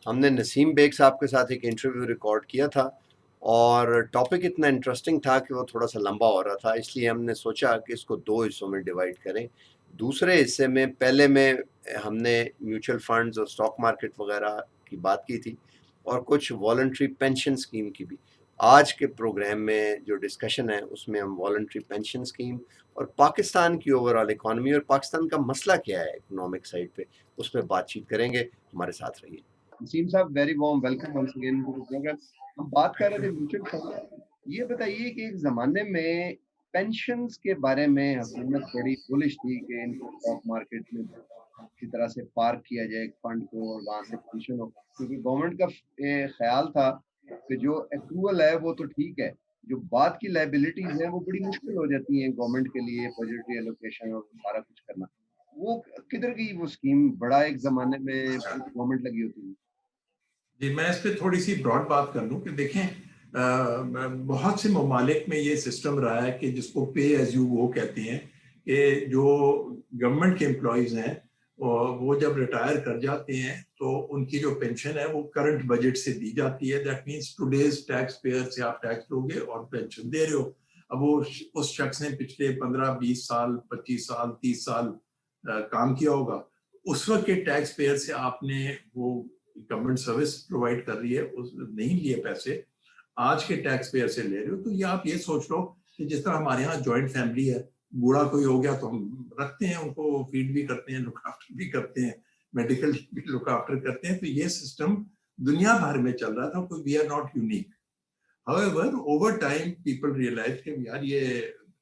हमने नसीम बेग साहब के साथ एक इंटरव्यू रिकॉर्ड किया था और टॉपिक इतना इंटरेस्टिंग था कि वो थोड़ा सा लंबा हो रहा था, इसलिए हमने सोचा कि इसको 2 हिस्सों में डिवाइड करें। दूसरे हिस्से में पहले में हमने म्यूचुअल फंड्स और स्टॉक मार्केट वगैरह की बात की थी और कुछ वॉलंटरी पेंशन स्कीम की भी। आज के प्रोग्राम में जो डिस्कशन है उसमें हम वॉलंटरी पेंशन स्कीम और पाकिस्तान की ओवरऑल इकॉनमी और पाकिस्तान का मसला क्या है इकोनॉमिक साइड पे, उस पर बातचीत करेंगे। हमारे साथ रहिए। Naseem sahab, very warm welcome once again to the programme. हम बात कर रहे थे म्यूचुअल फंड। ये बताइए कि एक ज़माने में पेंशन्स के बारे में हुकूमत बड़ी बुलिश थी कि इनको स्टॉक मार्केट में अच्छी तरह से पार्क किया जाए एक फंड को और वहाँ से पेंशन हो। क्योंकि गवर्नमेंट का ख़्याल था कि जो एक्रूवल है वो तो ठीक है, जो बाद की लायबिलिटीज़ हैं वो बड़ी मुश्किल हो जाती हैं गवर्नमेंट के लिए, बजटरी एलोकेशन और सारा कुछ करना। वो किधर गई वो स्कीम? बड़ा एक ज़माने में पूरी गवर्नमेंट लगी होती थी। जी, मैं इस पे थोड़ी सी ब्रॉड बात कर लूं कि देखें, बहुत से ममालिक में ये सिस्टम रहा है कि जिसको पे एज यू वो कहते हैं कि जो गवर्नमेंट के एम्प्लॉयज़ हैं वो जब रिटायर कर जाते हैं तो उनकी जो पेंशन है वो करंट बजट से दी जाती है। That means today's tax payer से आप टैक्स दोगे और पेंशन दे रहे हो। अब वो उस शख्स ने पिछले 15-20 साल, 25 साल, 30 साल काम किया होगा, उस वक्त के टैक्स पेयर से आपने वो गवर्नमेंट सर्विस प्रोवाइड कर रही है, उस नहीं लिए पैसे, आज के टैक्स पेयर से ले रहे हो। तो ये आप ये सोच लो कि जिस तरह हमारे यहाँ जॉइंट फैमिली है, बूढ़ा कोई हो गया तो हम रखते हैं, उनको फीड भी करते हैं, लुक आफ्टर भी करते हैं, मेडिकल भी लुक आफ्टर करते हैं। तो ये सिस्टम दुनिया भर में चल रहा था, कोई we are not unique. However over time people realise कि यार ये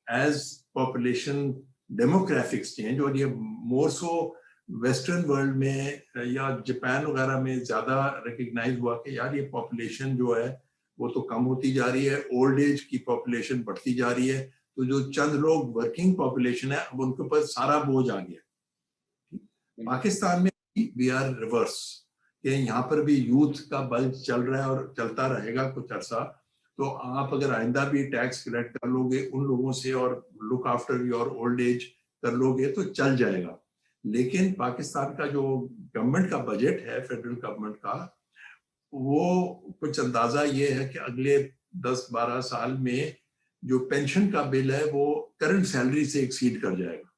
एज पॉपुलेशन डेमोग्राफिक्स चेंज, और ये मोर सो वेस्टर्न वर्ल्ड में या जापान वगैरह में ज्यादा रिकग्नाइज हुआ कि यार ये पॉपुलेशन जो है वो तो कम होती जा रही है, ओल्ड एज की पॉपुलेशन बढ़ती जा रही है, तो जो चंद लोग वर्किंग पॉपुलेशन है अब उनके ऊपर सारा बोझ आ गया। पाकिस्तान में वी आर रिवर्स, कि यहाँ पर भी यूथ का बल चल रहा है और चलता रहेगा कुछ अर्सा। तो आप अगर आइंदा भी टैक्स कलेक्ट कर लोगे उन लोगों से और look after your old age कर लोगे तो चल जाएगा। लेकिन पाकिस्तान का जो गवर्नमेंट का बजट है, फेडरल गवर्नमेंट का, वो कुछ अंदाजा ये है कि अगले 10-12 साल में जो पेंशन का बिल है वो करंट सैलरी से एक्सीड कर जाएगा।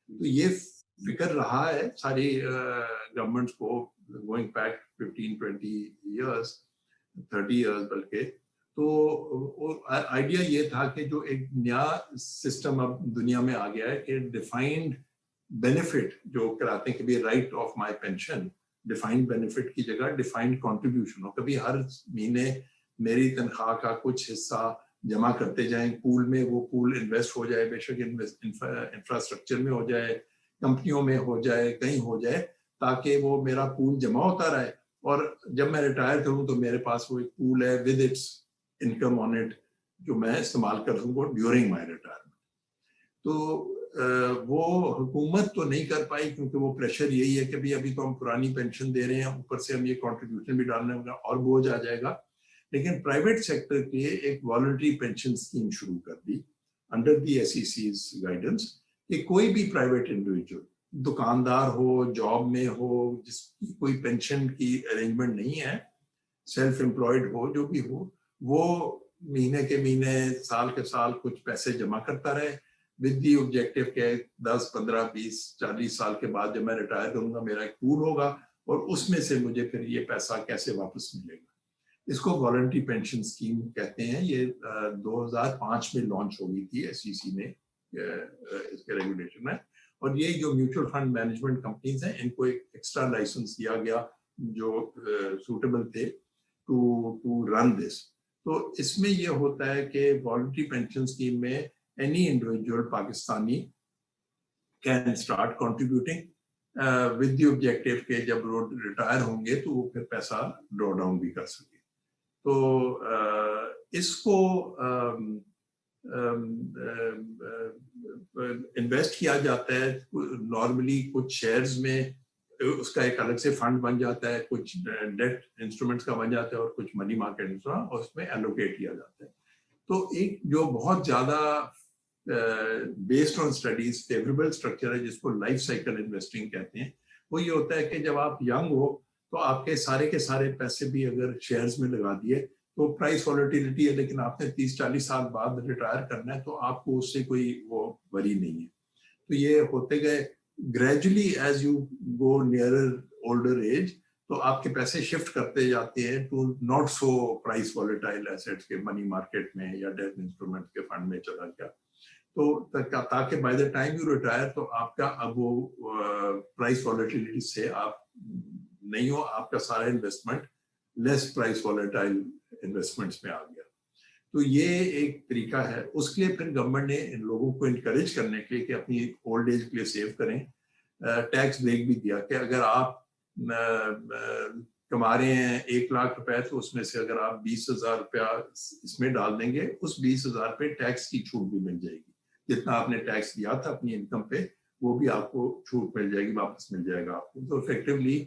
तो ये फिक्र रहा है सारी गवर्नमेंट्स को गोइंग बैक 15-20 इयर्स, 30 इयर्स बल्कि। तो आइडिया ये था कि जो एक नया सिस्टम अब दुनिया में आ गया है कि डिफाइंड बेनिफिट जो कराते हैं, कभी right of my pension, defined benefit की जगह डिफाइंड कंट्रीब्यूशन हो। कभी हर महीने मेरी तनख्वाह का कुछ हिस्सा जमा करते जाएं पूल में, वो पूल इन्वेस्ट हो जाए, बेशक इंफ्रास्ट्रक्चर में हो जाए, कंपनियों में हो जाए, कहीं हो जाए, ताकि वो मेरा पूल जमा होता रहे और जब मैं रिटायर करूं तो मेरे पास वो एक पूल है with its income on it, जो मैं इस्तेमाल कर सकूं ड्यूरिंग माय रिटायरमेंट। तो वो हुकूमत तो नहीं कर पाई क्योंकि वो प्रेशर यही है कि भाई अभी तो हम पुरानी पेंशन दे रहे हैं, ऊपर से हम ये कंट्रीब्यूशन भी डालने होगा और बोझ आ जाएगा। लेकिन प्राइवेट सेक्टर के एक वॉलंटरी पेंशन स्कीम शुरू कर दी अंडर दी एसईसी's गाइडेंस, कि कोई भी प्राइवेट इंडिविजुअल, दुकानदार हो, जॉब में हो, जिसकी कोई पेंशन की अरेंजमेंट नहीं है, सेल्फ एम्प्लॉयड हो, जो भी हो, वो महीने के महीने, साल के साल कुछ पैसे जमा करता रहे विद दी ऑब्जेक्टिव के 10, 15, 20, 40 साल के बाद जब मैं रिटायर करूंगा मेरा एक पूल होगा और उसमें से मुझे फिर ये पैसा कैसे वापस मिलेगा। इसको वॉलंटरी पेंशन स्कीम कहते हैं। ये 2005 में लॉन्च हो गई थी एसईसी में, इसके रेगुलेशन में। और ये जो म्यूचुअल फंड मैनेजमेंट कंपनीज हैं इनको एक एक्स्ट्रा लाइसेंस दिया गया जो सूटेबल थे टू रन दिस। तो इसमें ये होता है कि वॉलंटरी पेंशन स्कीम में any individual Pakistani can start contributing with the objective के जब वो रिटायर होंगे तो वो फिर पैसा ड्रॉ डाउन भी कर सके। तो इसको इन्वेस्ट किया जाता है नॉर्मली कुछ शेयर्स में, उसका एक अलग से फंड बन जाता है, कुछ डेट इंस्ट्रूमेंट्स का बन जाता है और कुछ मनी मार्केट इंस्ट्रूमेंट, और उसमें एलोकेट किया जाता है। तो एक जो बहुत ज्यादा based on studies favourable structure है जिसको लाइफ साइकिल इन्वेस्टिंग कहते हैं, वो ये होता है कि जब आप यंग हो तो आपके सारे के सारे पैसे भी अगर शेयर्स में लगा दिए तो प्राइस वॉलेटिलिटी है, लेकिन आपने 30-40 साल बाद रिटायर करना है तो आपको उससे कोई वो वरी नहीं है। तो ये होते गए gradually as you go nearer older age, तो आपके पैसे शिफ्ट करते जाते हैं to not so price volatile assets के, मनी मार्केट में या डेट इंस्ट्रूमेंट के फंड में चला गया। तो ताकि by the time you retire तो आपका अब वो प्राइस वॉलेटिलिटी से आप नहीं हो, आपका सारा investment less price volatile investments में आ गया। तो ये एक तरीका है। उसके लिए फिर गवर्नमेंट ने इन लोगों को इनकरेज करने के लिए कि अपनी ओल्ड एज के लिए सेव करें, टैक्स ब्रेक भी दिया कि अगर आप कमा रहे हैं 1 लाख रुपए तो उसमें से अगर आप 20,000 रुपया इसमें डाल देंगे, उस 20,000 पे टैक्स की छूट भी मिल जाएगी। जितना आपने टैक्स दिया था अपनी इनकम पे वो भी आपको छूट मिल जाएगी, वापस मिल जाएगा आपको। तो इफेक्टिवली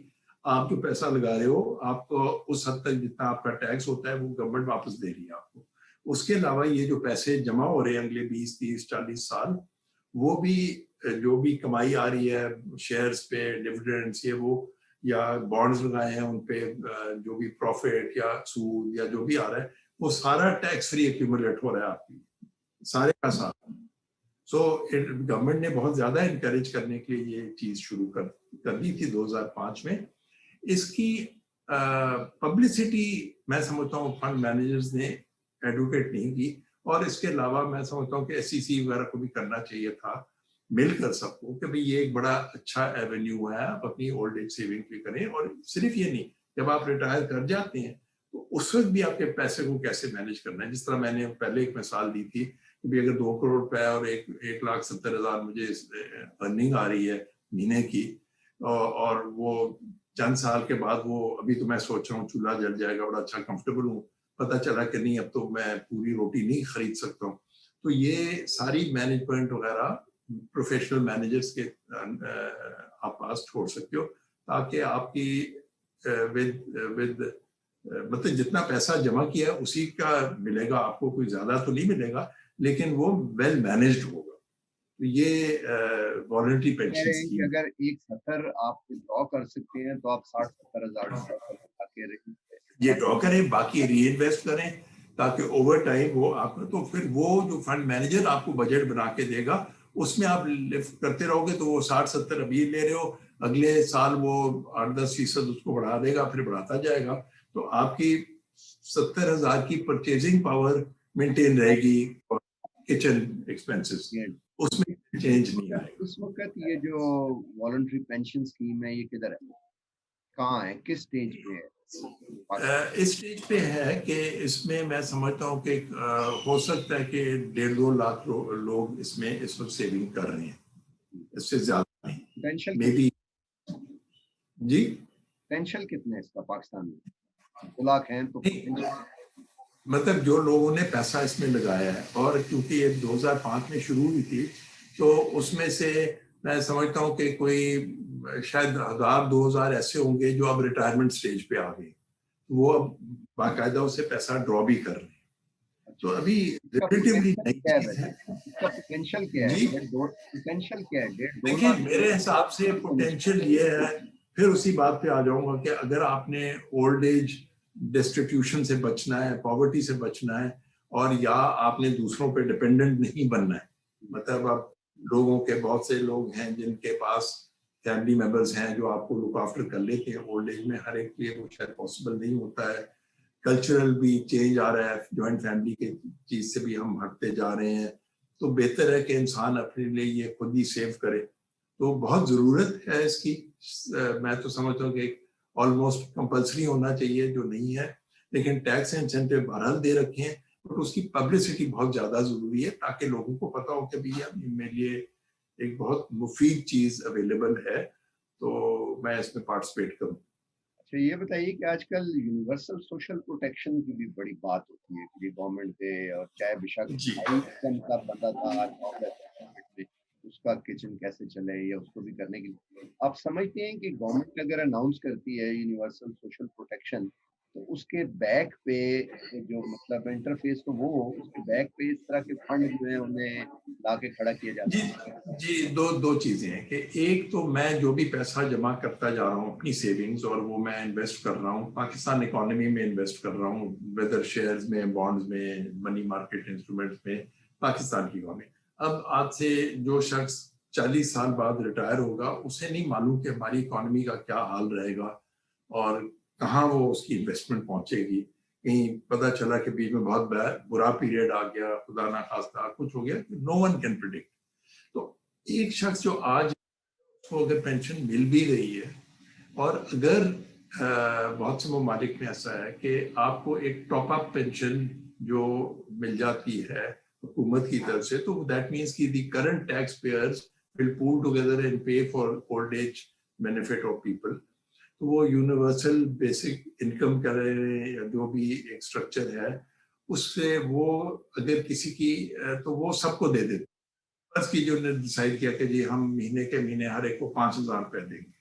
आप जो पैसा लगा रहे हो आपको उस हद तक जितना आपका टैक्स होता है वो गवर्नमेंट वापस दे रही है आपको। उसके अलावा ये जो पैसे जमा हो रहे हैं अगले 20, 30, 40 साल, वो भी जो भी कमाई आ रही है शेयर्स पे, डिविडेंड्स, ये वो, या बॉन्ड्स लगाए हैं उन पे जो भी प्रॉफिट या सूद या जो भी आ रहा है वो सारा टैक्स फ्री एक्यूमुलेट हो रहा है आपकी, सारे का सारा। सो गवर्नमेंट ने बहुत ज्यादा इनकरेज करने के लिए ये चीज शुरू कर दी थी 2005 में। इसकी पब्लिसिटी मैं समझता हूँ फंड मैनेजर्स ने एडवोकेट नहीं की, और इसके अलावा मैं समझता हूँ कि एसईसी वगैरह को भी करना चाहिए था मिलकर सबको कि भाई ये एक बड़ा अच्छा एवेन्यू है, आप अपनी ओल्ड एज सेविंग भी करें। और सिर्फ ये नहीं, जब आप रिटायर कर जाते हैं तो उस वक्त भी आपके पैसे को कैसे मैनेज करना है। जिस तरह मैंने पहले एक मिसाल दी थी कि भाई अगर 2 करोड़ रुपए और 1,70,000 मुझे अर्निंग आ रही है महीने की, और वो चंद साल के बाद वो, अभी तो मैं सोच रहा हूँ चूल्हा जल जाएगा, बड़ा अच्छा कंफर्टेबल हूँ, पता चला कि नहीं अब तो मैं पूरी रोटी नहीं खरीद सकता हूँ। तो ये सारी मैनेजमेंट वगैरह प्रोफेशनल मैनेजर्स के आप पास छोड़ सकते हो, ताकि आपकी विद विद मतलब जितना पैसा जमा किया है उसी का मिलेगा आपको, कोई ज्यादा तो नहीं मिलेगा लेकिन वो वेल मैनेज्ड होगा। तो ये वॉलंटरी कह पेंशन रहे हैं कि स्कीम। अगर 1,70 आप ड्रॉ कर सकते हैं तो आप 60-70 हजार आके ये ड्रॉ करें, बाकी री इन्वेस्ट करें, ताकि ओवर टाइम वो आपका, तो फिर वो जो फंड मैनेजर आपको बजट बना के देगा उसमें आप लिफ्ट करते रहोगे। तो वो 60-70 अभी ले रहे हो, अगले साल वो 8-10% उसको बढ़ा देगा, फिर बढ़ाता जाएगा। तो आपकी 70,000 की परचेजिंग पावर मेंटेन रहेगी, और किचन एक्सपेंसेस उसमें चेंज नहीं आएगा। इस वक्त ये जो वॉलंटरी पेंशन स्कीम है ये किधर है, कहाँ है, किस स्टेज पे है? इस स्टेज पे है कि इसमें मैं समझता हूँ कि हो सकता है कि 1.5-2 लाख लोग इसमें इस वक्त सेविंग कर रहे हैं, इससे ज्यादा नहीं, पोटेंशियल मे बी। जी पोटेंशियल कितने है इसका पाकिस्तान में? 2 लाख हैं तो नहीं, मतलब जो लोगों ने पैसा इसमें लगाया है, और क्योंकि ये 2005 में शुरू हुई थी तो उसमें से मैं समझता हूँ कि कोई शायद 1,000-2,000 ऐसे होंगे जो अब रिटायरमेंट स्टेज पे आ गए, वो अब बाकायदा उसे पैसा ड्रॉ भी कर रहे हैं। तो अभी इसका रिलेटिवली पोटेंशियल नई क्या है चीज वैसे? है। इसका पोटेंशियल क्या है? जी पोटेंशियल क्या है? 1.5-2 देखिए, लाख मेरे हिसाब से पोटेंशियल ये है, फिर उसी बात पे आ जाऊंगा कि अगर आपने ओल्ड एज डिस्ट्रीब्यूशन से बचना है, पॉवर्टी से बचना है, और या आपने दूसरों पे डिपेंडेंट नहीं बनना है, मतलब अब लोगों के बहुत से लोग हैं जिनके पास फैमिली मेंबर्स हैं जो आपको लुक आफ्टर कर लेते हैं ओल्ड एज में, हर एक के लिए वो शायद पॉसिबल नहीं होता है। कल्चरल भी चेंज आ रहा है, जॉइंट फैमिली के चीज से भी हम हटते जा रहे हैं। तो बेहतर है कि इंसान अपने लिए ये खुद ही सेव करे। तो बहुत ज़रूरत है इसकी। मैं तो समझता हूँ कि ऑलमोस्ट कंपलसरी होना चाहिए, जो नहीं है, लेकिन टैक्स इंसेंटिव बहरहाल दे रखे हैं, बट उसकी पब्लिसिटी बहुत ज़्यादा ज़रूरी है ताकि लोगों को पता हो कि भैया मेरे लिए एक बहुत मुफीद चीज़ अवेलेबल है, तो मैं इसमें पार्टिसिपेट करूँ। अच्छा ये बताइए कि आजकल यूनिवर्सल सोशल प्रोटेक्शन की भी बड़ी बात होती है कि गवर्नमेंट दे, और चाहे बेशक जी हाई इनकम का बंदा था, जॉबलेस है, उसका किचन कैसे चले या उसको भी करने के लिए आप समझते हैं कि गवर्नमेंट अगर अनाउंस करती है यूनिवर्सल सोशल प्रोटेक्शन तो उसके बैक पे जो मतलब इंटरफेस तो वो हो, उसके बैक पे इस तरह के फंड जो है उन्हें ला के खड़ा किया जी जाता जी, दो दो चीजें हैं कि एक तो मैं जो भी पैसा जमा करता जा रहा हूँ अपनी सेविंग्स, और वो मैं इन्वेस्ट कर रहा हूँ पाकिस्तान इकोनॉमी में, इन्वेस्ट कर रहा हूँ वेदर शेयर्स में, बॉन्ड्स में, मनी मार्केट इंस्ट्रूमेंट्स में, पाकिस्तान की इकोनॉमी। अब आज से जो शख्स 40 साल बाद रिटायर होगा, उसे नहीं मालूम कि हमारी इकोनॉमी का क्या हाल रहेगा और कहाँ वो उसकी इन्वेस्टमेंट पहुंचेगी। कहीं पता चला कि बीच में बहुत बुरा पीरियड आ गया, खुदा ना खास्ता कुछ हो गया, नो वन कैन प्रिडिक्ट। तो एक शख्स जो आज को अगर पेंशन मिल भी रही है, और अगर बहुत से ममालिक में ऐसा है कि आपको एक टॉप अप पेंशन जो मिल जाती है हुकूमत की तरफ से, तो दैट मीन्स कि the current tax payers will pool together and pay for old age benefit of people. तो वो यूनिवर्सल बेसिक इनकम का या जो भी एक स्ट्रक्चर है, उससे वो अगर किसी की तो वो सबको दे देते। बस की जो ने डिसाइड किया कि जी हम महीने के महीने हर एक को 5,000 रुपए देंगे,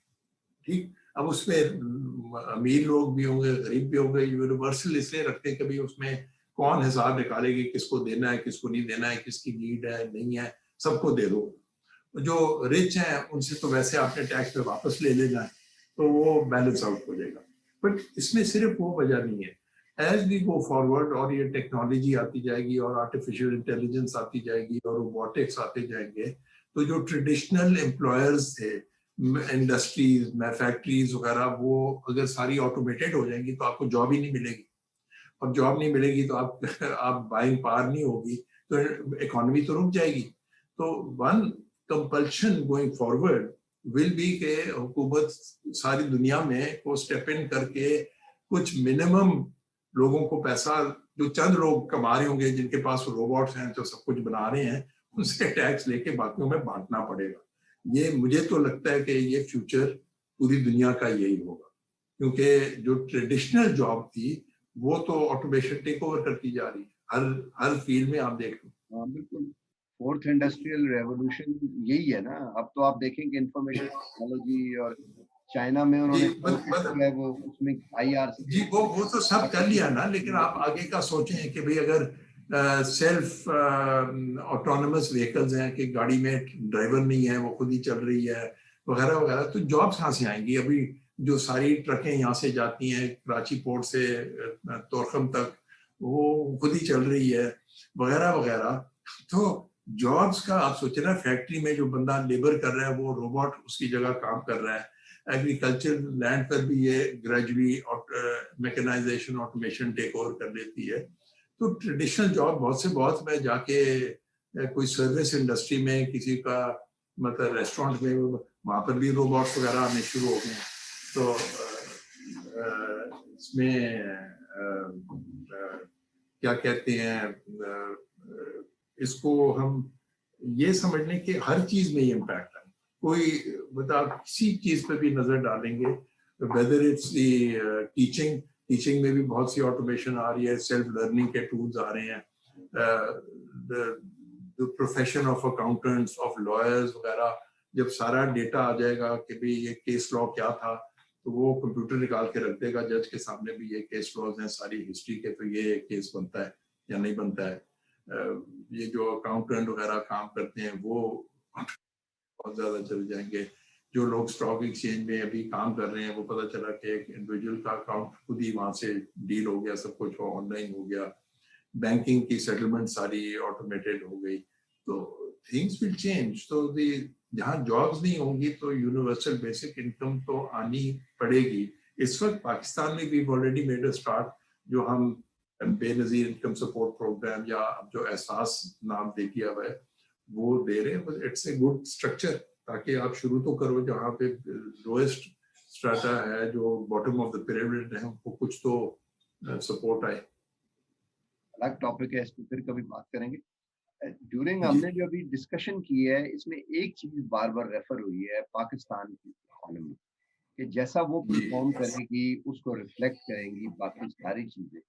ठीक। अब उसमें अमीर लोग भी होंगे, गरीब भी होंगे, यूनिवर्सल इसलिए रखते हैं कभी उसमें कौन हिसाब निकालेगी किसको देना है किसको नहीं देना है, किसकी नीड है नहीं है, सबको दे दो। जो रिच हैं उनसे तो वैसे आपने टैक्स पे वापस ले लेना है, तो वो बैलेंस आउट हो जाएगा। बट इसमें सिर्फ वो वजह नहीं है। एज वी गो फॉरवर्ड और ये टेक्नोलॉजी आती जाएगी और आर्टिफिशियल इंटेलिजेंस आती जाएगी और रोबोटिक्स आते जाएंगे, तो जो ट्रेडिशनल एम्प्लॉयर्स थे, इंडस्ट्रीज में फैक्ट्रीज वगैरह, वो अगर सारी ऑटोमेटेड हो जाएंगी तो आपको जॉब ही नहीं मिलेगी। और जॉब नहीं मिलेगी तो आप बाइंग पावर नहीं होगी, तो इकोनॉमी तो रुक जाएगी। तो one compulsion going forward will be के हुकूमत सारी दुनिया में को स्टेप इन करके कुछ मिनिमम लोगों को पैसा, जो चंद लोग कमा रहे होंगे जिनके पास रोबोट्स हैं जो सब कुछ बना रहे हैं, उनसे टैक्स लेके बाकियों में बांटना पड़ेगा। ये मुझे तो लगता है कि ये फ्यूचर पूरी दुनिया का यही होगा, क्योंकि जो ट्रेडिशनल जॉब थी वो तो ऑटोमेशन टेक ओवर करती जा रही है हर हर फील्ड में, आप देख लो। है। हाँ बिल्कुल, फोर्थ इंडस्ट्रियल रेवोल्यूशन यही है ना। अब तो आप देखेंगे इंफॉर्मेशन टेक्नोलॉजी, और चाइना में जी उन्होंने जो है वो उसमें जी, वो तो सब कर लिया ना, लेकिन आप आगे का सोचें कि भाई अगर सेल्फ ऑटोनमस व्हीकल्स हैं कि गाड़ी में ड्राइवर नहीं है, वो खुद ही चल रही है वगैरह वगैरह, तो जॉब्स कहाँ से आएंगी? अभी जो सारी ट्रकें यहाँ से जाती हैं कराची पोर्ट से तोरखम तक, वो खुद ही चल रही है वगैरह वगैरह। तो जॉब्स का आप सोचे ना, फैक्ट्री में जो बंदा लेबर कर रहा है वो रोबोट उसकी जगह काम कर रहा है। एग्रीकल्चर लैंड पर भी ये gradually mechanisation automation take over कर लेती है। तो ट्रेडिशनल जॉब बहुत से बहुत, मैं जाके कोई सर्विस इंडस्ट्री में किसी का मतलब रेस्टोरेंट में, वहां पर भी रोबोट्स वगैरह आने शुरू हो गए हैं। तो इसमें क्या कहते हैं, इसको हम ये समझने के हर चीज में ये इम्पैक्ट है। कोई मतलब किसी चीज पे भी नजर डालेंगे, वेदर इट्स टीचिंग, टीचिंग में भी बहुत सी ऑटोमेशन आ रही है, सेल्फ लर्निंग के टूल्स आ रहे हैं, the profession of accountants, of lawyers वगैरह, जब सारा डेटा आ जाएगा कि भाई ये केस लॉ क्या था, तो वो कंप्यूटर निकाल के रख देगा जज के सामने भी, ये केस लॉज हैं सारी हिस्ट्री के, तो ये केस बनता है या नहीं बनता है। ये जो अकाउंटेंट वगैरह काम करते हैं वो बहुत ज्यादा चल जाएंगे। जो लोग स्टॉक एक्सचेंज में अभी काम कर रहे हैं, वो पता चला कि एक इंडिविजुअल का अकाउंट खुद ही वहां से डील हो गया, सब कुछ ऑनलाइन हो गया, बैंकिंग की सेटलमेंट सारी ऑटोमेटेड हो गई। तो थिंग्स विल चेंज। तो जहाँ जॉब्स नहीं होंगी तो यूनिवर्सल बेसिक इनकम तो आनी पड़ेगी। इस वक्त पाकिस्तान में भी ऑलरेडी मेड अ स्टार्ट, जो हम बेनजीर इनकम सपोर्ट प्रोग्राम या जो एहसास नाम दे दिया हुआ है वो दे रहे हैं। इट्स ए गुड स्ट्रक्चर, ताकि आप शुरू तो करो जहाँ पे लोएस्ट स्ट्राटा है, जो बॉटम ऑफ द पिरामिड है, उनको कुछ तो सपोर्ट आए। अलग टॉपिक है, इस पर फिर कभी बात करेंगे। ड्यूरिंग जी हमने जो अभी डिस्कशन की है, इसमें एक चीज बार बार रेफर हुई है, पाकिस्तान की इकोनॉमी, कि जैसा वो जी परफॉर्म करेगी उसको रिफ्लेक्ट करेंगी बाकी सारी चीजें।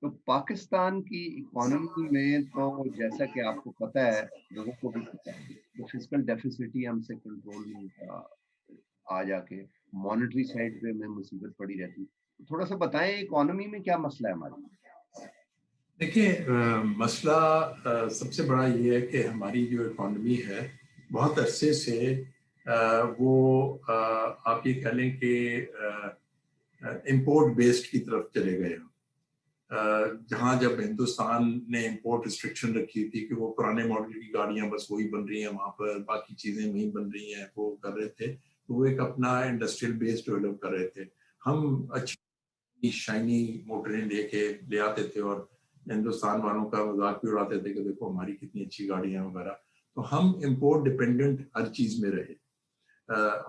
तो पाकिस्तान की इकोनॉमी में तो जैसा कि आपको पता है, लोगों को भी पता है, तो फिजिकल डेफिसिट ही हमसे कंट्रोल नहीं होता। आ जाके मॉनेटरी साइड पे हमें मुसीबत पड़ी रहती। थोड़ा सा बताएं इकोनॉमी में क्या मसला है हमारी? देखिए, मसला सबसे बड़ा ये है कि हमारी जो इकॉनमी है बहुत अरसे से वो आप ये कह लें कि इंपोर्ट बेस्ड की तरफ चले गए हम। जहाँ जब हिंदुस्तान ने इंपोर्ट रिस्ट्रिक्शन रखी थी कि वो पुराने मॉडल की गाड़ियां बस वही बन रही हैं वहाँ पर, बाकी चीज़ें वहीं बन रही हैं, वो कर रहे थे, तो वो एक अपना इंडस्ट्रियल बेस डेवलप कर रहे थे। हम अच्छी शाइनी मोटरें लेके ले आते थे और हिंदुस्तान वालों का मजाक भी उड़ाते थे कि देखो हमारी कितनी अच्छी गाड़ियां वगैरह। तो हम इम्पोर्ट डिपेंडेंट हर चीज़ में रहे।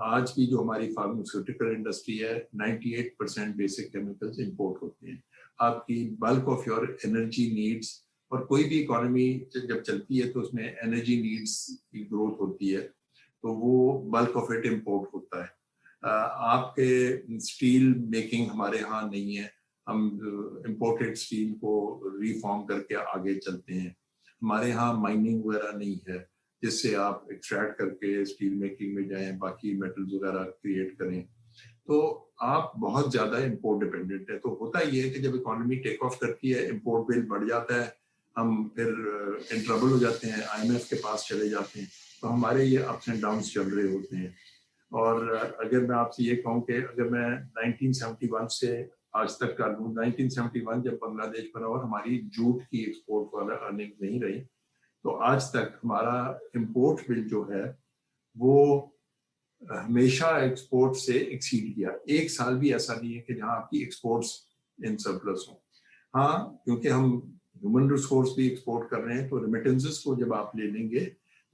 आज की जो हमारी फार्मास्यूटिकल इंडस्ट्री है, 98% बेसिक केमिकल्स इंपोर्ट होते हैं। आपकी bulk of your energy needs, और कोई भी इकोनॉमी जब चलती है तो उसमें एनर्जी नीड्स की ग्रोथ होती है, तो वो बल्क ऑफ इट इम्पोर्ट होता है। आपके स्टील मेकिंग हमारे यहाँ नहीं है, हम इम्पोर्टेड स्टील को रिफॉर्म करके आगे चलते हैं। हमारे यहाँ माइनिंग वगैरह नहीं है जिससे आप एक्सट्रैक्ट करके स्टील मेकिंग में जाएं, बाकी मेटल्स वगैरह क्रिएट करें। तो आप बहुत ज्यादा इंपोर्ट डिपेंडेंट है। तो होता ये है कि जब इकोनॉमी टेक ऑफ करती है, इंपोर्ट बिल बढ़ जाता है, हम फिर इन ट्रबल हो जाते हैं, IMF के पास चले जाते हैं। तो हमारे ये अप्स एंड डाउन्स चल रहे होते हैं। और अगर मैं आपसे ये कहूँ कि अगर मैं 1971 से आज तक कर लूँ, 1971 जब बांग्लादेश बना और हमारी जूट की एक्सपोर्ट वाला अर्निंग नहीं रही, तो आज तक हमारा इंपोर्ट बिल जो है वो हमेशा एक्सपोर्ट से एक्सीड किया। एक साल भी ऐसा नहीं है कि जहां आपकी एक्सपोर्ट्स इन सरप्लस हो। हाँ, क्योंकि हम ह्यूमन रिसोर्स भी एक्सपोर्ट कर रहे हैं, तो रेमिटेंसेस को जब आप ले लेंगे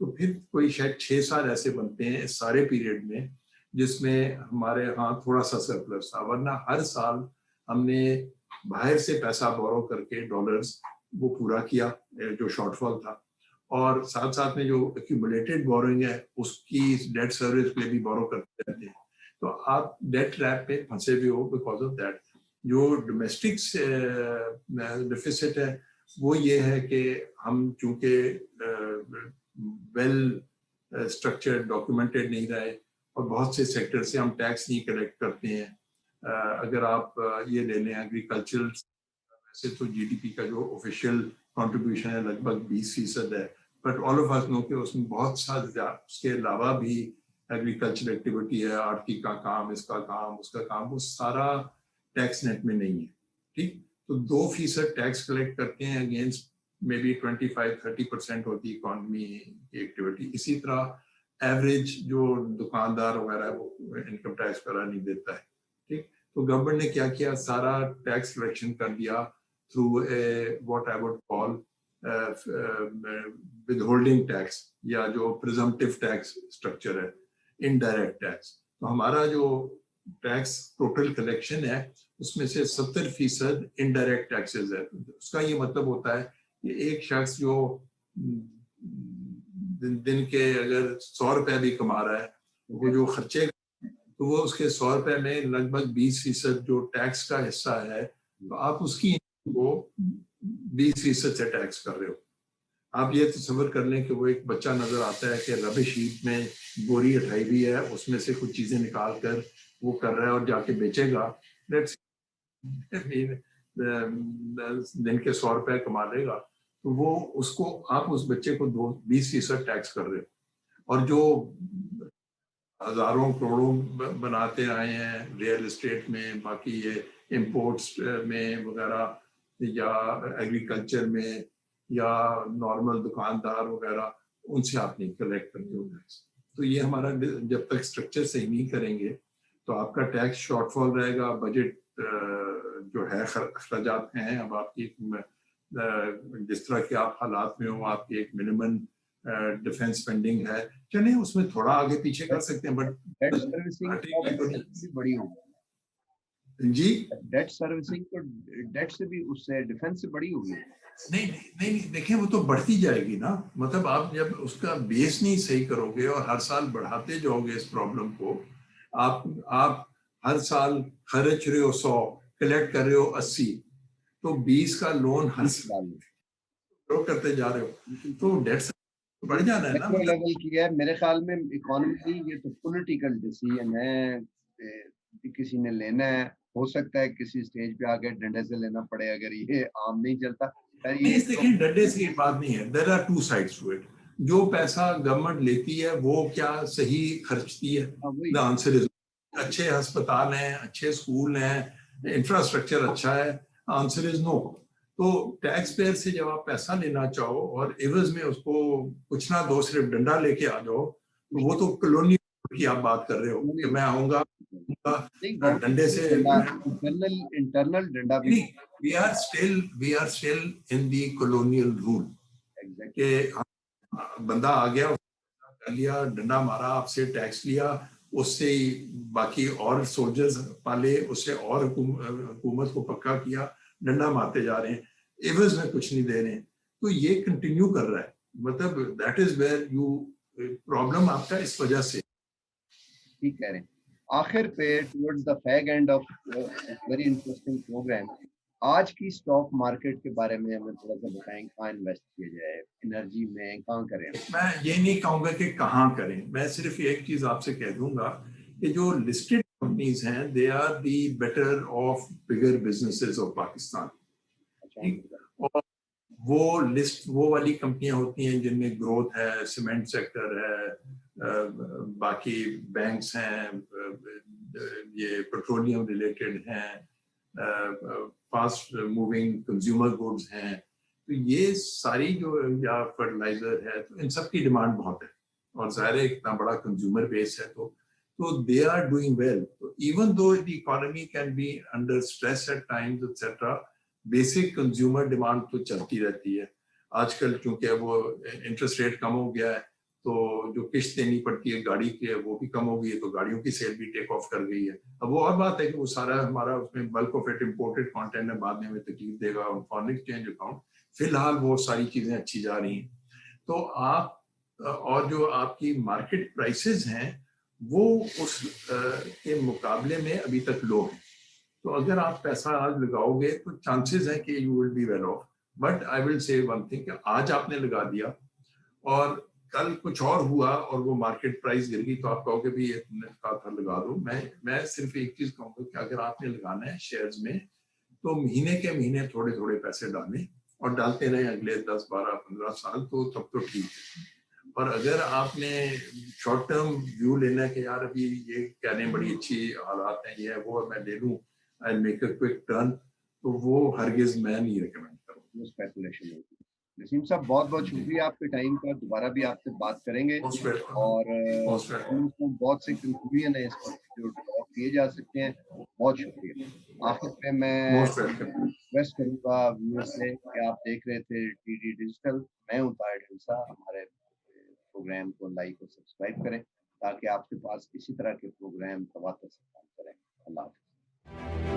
तो फिर कोई शायद 6 साल ऐसे बनते हैं इस सारे पीरियड में जिसमें हमारे यहाँ थोड़ा सा सरप्लस था। वरना हर साल हमने बाहर से पैसा बोरो करके डॉलर्स वो पूरा किया जो शॉर्टफॉल था, और साथ साथ में जो एक्यूमुलेटेड बोरोइंग है उसकी डेट सर्विस पे भी बोरो करते रहते हैं। तो आप डेट ट्रैप पे फंसे भी हो बिकॉज ऑफ दैट। जो डोमेस्टिक डिफिसिट है वो ये है कि हम चूंकि वेल स्ट्रक्चर्ड डॉक्यूमेंटेड नहीं रहे और बहुत से सेक्टर से हम टैक्स नहीं कलेक्ट करते हैं। अगर आप ये ले लें एग्रीकल्चर, वैसे तो जीडीपी का जो ऑफिशियल कंट्रीब्यूशन है लगभग 20% है, but all of us know कि उसमें बहुत सारा उसके अलावा भी एग्रीकल्चर एक्टिविटी है, आड़ती का काम, इसका काम, उसका काम, वो सारा टैक्स नेट में नहीं है। ठीक, तो 2% टैक्स कलेक्ट करते हैं अगेंस्ट मे बी 25-30% होती है इकोनॉमी की एक्टिविटी। इसी तरह एवरेज जो दुकानदार वगैरह है वो इनकम टैक्स वगैरह नहीं देता है। ठीक, तो गवर्नमेंट ने क्या किया, सारा टैक्स कलेक्शन कर दिया through a what I would call withholding tax, या जो presumptive tax structure है, indirect tax। तो हमारा जो टैक्स टोटल कलेक्शन है उसमें से 70% इनडायरेक्ट टैक्सेस है। उसका ये मतलब होता है कि एक शख्स जो दिन के अगर 100 रुपए भी कमा रहा है, वो जो खर्चे, तो वो उसके 100 रुपए में लगभग 20% जो टैक्स का हिस्सा है, तो आप उसकी को 20% से टैक्स कर रहे हो। आप ये तस्वीर कर लें कि वो एक बच्चा नजर आता है कि रबिश हीप में बोरी उठाई भी है, उसमें से कुछ चीजें निकाल कर वो कर रहा है और जाके बेचेगा, दिन के 100 रुपए कमा लेगा, तो वो उसको आप उस बच्चे को 20% टैक्स कर रहे हो। और जो हजारों करोड़ों बनाते आए हैं रियल एस्टेट में, बाकी ये इंपोर्ट्स में वगैरह, या एग्रीकल्चर में, या नॉर्मल दुकानदार वगैरह, उनसे आप नहीं कलेक्ट करते हो टैक्स। तो ये हमारा जब तक स्ट्रक्चर सही नहीं करेंगे तो आपका टैक्स शॉर्टफॉल रहेगा। बजट जो है अखराजात हैं, अब आपकी जिस तरह के आप हालात में हो, आपकी एक मिनिमम डिफेंस स्पेंडिंग है, चलिए उसमें थोड़ा आगे पीछे कर सकते हैं, बट डेट सर्विसिंग भी बड़ी होगी जी। डेट सर्विसिंग तो डेट से भी, उससे डिफेंस से बड़ी होगी। नहीं नहीं नहीं, देखें वो तो बढ़ती जाएगी ना। मतलब आप जब उसका बेस नहीं सही करोगे और हर साल बढ़ाते जाओगे इस प्रॉब्लम को, आप हर साल खर्च रहे हो 100, कलेक्ट कर रहे हो 80, तो 20 का लोन हर साल ग्रो करते जा रहे हो, तो डेट बढ़ जाना है ना। मैक्रो मतलब लेवल की है मेरे ख्याल में इकोनॉमी, ये तो पॉलिटिकल डिसीजन है, किसी ने लेना है हो सकता है किसी स्टेज पे आके डंडे से लेना पड़े अगर ये आम नहीं चलता। खैर नहीं, ये देखिए डंडे से ये बात नहीं है, there are two sides to it. जो पैसा गवर्नमेंट लेती है वो क्या सही खर्चती है? हाँ, वही। द आंसर इज अच्छे अस्पताल हैं, अच्छे स्कूल हैं, इंफ्रास्ट्रक्चर अच्छा है, आंसर इज नो। तो टैक्स पेयर से जब आप पैसा लेना चाहो और एवज में उसको कुछ ना दो, सिर्फ डंडा लेके आ जाओ, तो वो तो कॉलोनी की आप बात कर रहे हो कि मैं आऊंगा नहीं, गवर्नमेंट डंडे ने से। डंडा इंटरनल इंटरनल डंडा भी नहीं, we are still in the colonial rule exactly. कि बंदा आ गया, कर लिया, डंडा मारा, आपसे टैक्स लिया, उससे ही बाकी और सोल्जर्स पाले, उससे और हुकूमत को पक्का किया, डंडा मारते जा रहे हैं, एवज में कुछ नहीं दे रहे हैं। तो ये कंटिन्यू कर रहा है, मतलब that is where you problem आपका इस वजह से। ठीक कह रहे हैं। आखिर पे towards the fag end of very interesting programme, आज की स्टॉक मार्केट के बारे में हमें थोड़ा सा बताएं। कहाँ इन्वेस्ट किया जाए, एनर्जी में कहाँ करें? मैं ये नहीं कहूंगा कि कहाँ करें, मैं सिर्फ एक चीज आपसे कह दूंगा कि जो लिस्टेड कंपनीज हैं they are the better off bigger businesses of Pakistan. अच्छा, ठीक, और वो लिस्ट वो वाली कंपनियां होती हैं जिनमें ग्रोथ है, सीमेंट सेक्टर है, बाकी बैंक्स हैं, ये पेट्रोलियम रिलेटेड हैं, फास्ट मूविंग कंज्यूमर गुड्स हैं। तो ये सारी जो, या फर्टिलाइजर है, तो इन सब की डिमांड बहुत है और ज़ाहिर है इतना बड़ा कंज्यूमर बेस है, तो दे आर डूइंग वेल। तो even though the economy can be under stress eight times etcetera, basic consumer demand तो चलती रहती है। आजकल क्योंकि वो इंटरेस्ट रेट कम हो गया है, तो जो किस्त देनी पड़ती है गाड़ी की वो भी कम हो गई है, तो गाड़ियों की सेल भी टेक ऑफ कर गई है। अब वो और बात है कि वो सारा हमारा उसमें bulk of it imported content है, बाद में हमें तकलीफ देगा फॉरेन एक्सचेंज अकाउंट। फिलहाल वो सारी चीजें अच्छी जा रही हैं। तो आप और जो आपकी मार्केट प्राइसेस हैं वो उस के मुकाबले में अभी तक लो हैं। तो अगर आप पैसा आज लगाओगे तो चांसेस है कि you will be well of. But I will say one thing कि आज आपने लगा दिया और कल कुछ और हुआ और वो मार्केट प्राइस गिर गई, तो आप कहोगे भी ये तुमने कहा था लगा दो। मैं सिर्फ एक चीज कहूंगा कि अगर आपने लगाना है शेयर्स में, तो महीने के महीने थोड़े थोड़े पैसे डालें और डालते रहे अगले 10 12 15 साल, तो तब तो ठीक है। और अगर आपने शॉर्ट टर्म व्यू लेना है कि यार अभी ये कह रहे हैं बड़ी अच्छी हालात हैं, ये है वो है, मैं ले लूं, I make a quick turn, तो वो हरगिज मैं नहीं रिकमेंड करूँगा। वो स्पेकुलेशन होगी। नसीम साहब, बहुत बहुत जी, शुक्रिया आपके टाइम का। दोबारा भी आपसे बात करेंगे मोस्ट वेलकम, और मोस्ट वेलकम, उसमें बहुत से कंक्लूजन है इस पर जो ड्रॉ किए जा सकते हैं। बहुत शुक्रिया। आखिर पे मैं मोस्ट वेलकम। रिक्वेस्ट करूंगा व्यूअर्स से कि आप देख रहे थे टीडी डिजिटल, मैं हूं ताहिर ढिंसा। हमारे प्रोग्राम को लाइक और सब्सक्राइब करें ताकि आपके पास इसी तरह के प्रोग्राम तवातर से काम करें। अल्लाह हाफ़िज़।